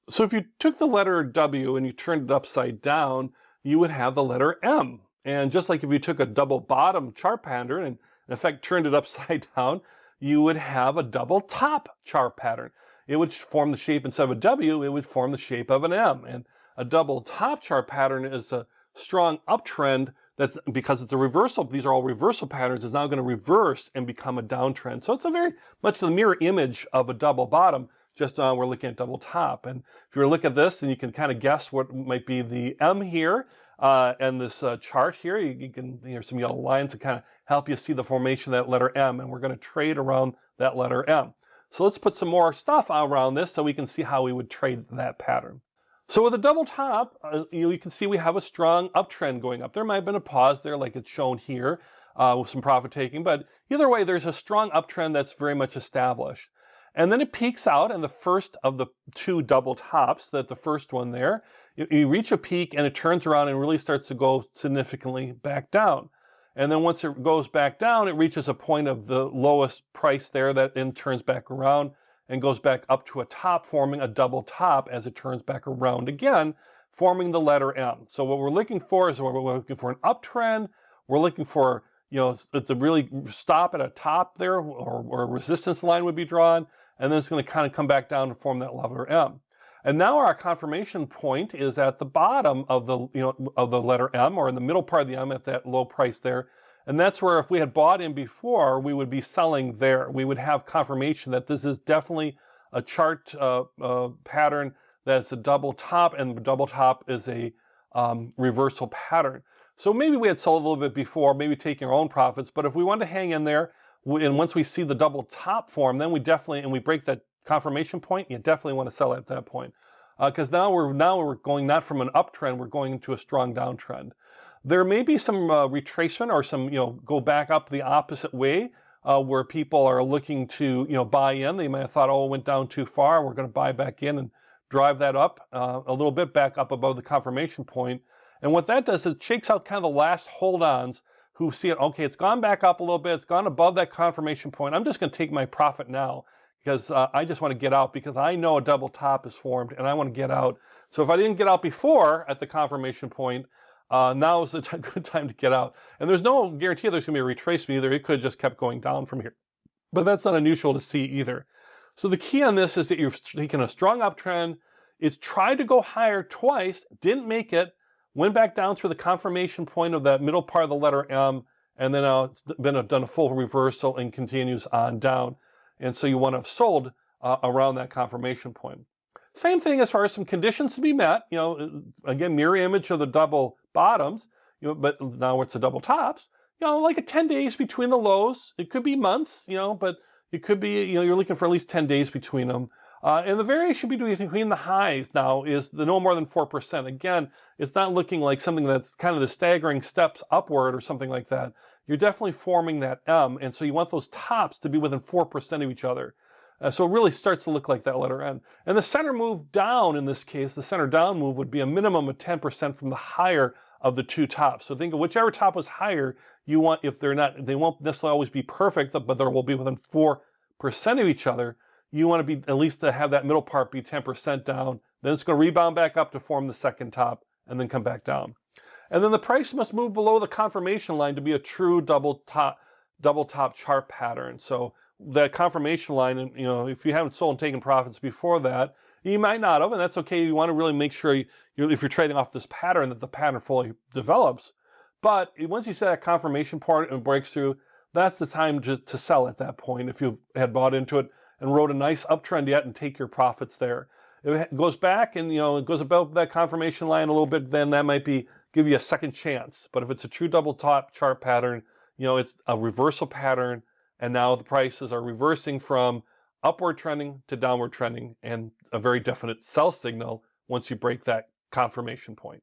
So if you took the letter W and you turned it upside down, you would have the letter M. And just like if you took a double bottom chart pattern and in effect turned it upside down, you would have a double top chart pattern. It would form the shape, instead of a W, it would form the shape of an M. And a double top chart pattern is a strong uptrend that's, because it's a reversal, these are all reversal patterns, is now going to reverse and become a downtrend. So it's a very much the mirror image of a double bottom, just we're looking at double top. And if you were to look at this, then you can kind of guess what might be the M here, and this chart here. You can, there's some yellow lines to kind of help you see the formation of that letter M, and we're going to trade around that letter M. So let's put some more stuff around this so we can see how we would trade that pattern. So with a double top, you can see we have a strong uptrend going up. There might have been a pause there like it's shown here with some profit taking, but either way, there's a strong uptrend that's very much established. And then it peaks out, and the first of the two double tops, that the first one there, you reach a peak and it turns around and really starts to go significantly back down. And then once it goes back down, it reaches a point of the lowest price there that then turns back around and goes back up to a top, forming a double top as it turns back around again, forming the letter M. So what we're looking for is, we're looking for an uptrend. We're looking for, it's a really stop at a top there, or a resistance line would be drawn, and then it's going to kind of come back down and form that letter M. And now our confirmation point is at the bottom of the, of the letter M, or in the middle part of the M at that low price there. And that's where, if we had bought in before, we would be selling there. We would have confirmation that this is definitely a chart pattern that's a double top, and the double top is a reversal pattern. So maybe we had sold a little bit before, maybe taking our own profits, but if we want to hang in there, and once we see the double top form, then we definitely, and we break that confirmation point, you definitely want to sell at that point. Because now we're going not from an uptrend, we're going into a strong downtrend. There may be some retracement, or some, go back up the opposite way, where people are looking to, buy in. They might have thought, oh, it went down too far, we're going to buy back in and drive that up a little bit back up above the confirmation point. And what that does is it shakes out kind of the last hold-ons who see it, okay, it's gone back up a little bit, it's gone above that confirmation point. I'm just going to take my profit now, because I just want to get out, because I know a double top is formed and I want to get out. So if I didn't get out before at the confirmation point, now is a good time to get out. And there's no guarantee there's going to be a retracement either. It could have just kept going down from here. But that's not unusual to see either. So the key on this is that you've taken a strong uptrend. It's tried to go higher twice, didn't make it, went back down through the confirmation point of that middle part of the letter M, and then now it's done a full reversal and continues on down. And so you want to have sold around that confirmation point. Same thing as far as some conditions to be met. Again, mirror image of the double bottoms, but now it's the double tops. Like a 10 days between the lows. It could be months, but it could be, you're looking for at least 10 days between them. And the variation between the highs now is the no more than 4%. Again, it's not looking like something that's kind of the staggering steps upward or something like that. You're definitely forming that M, and so you want those tops to be within 4% of each other. So it really starts to look like that letter M. And the center move down, in this case, the center down move would be a minimum of 10% from the higher of the two tops. So think of whichever top was higher, you want, if they're not, they won't necessarily always be perfect, but they will be within 4% of each other. You want to be, at least to have that middle part be 10% down. Then it's going to rebound back up to form the second top and then come back down. And then the price must move below the confirmation line to be a true double top chart pattern. So that confirmation line, and if you haven't sold and taken profits before that, you might not have, and that's okay. You want to really make sure if you're trading off this pattern, that the pattern fully develops. But once you see that confirmation part and breaks through, that's the time to sell at that point if you had bought into it and rode a nice uptrend yet, and take your profits there. If it goes back and it goes above that confirmation line a little bit, then that might give you a second chance. But if it's a true double top chart pattern, it's a reversal pattern, and now the prices are reversing from upward trending to downward trending, and a very definite sell signal once you break that confirmation point.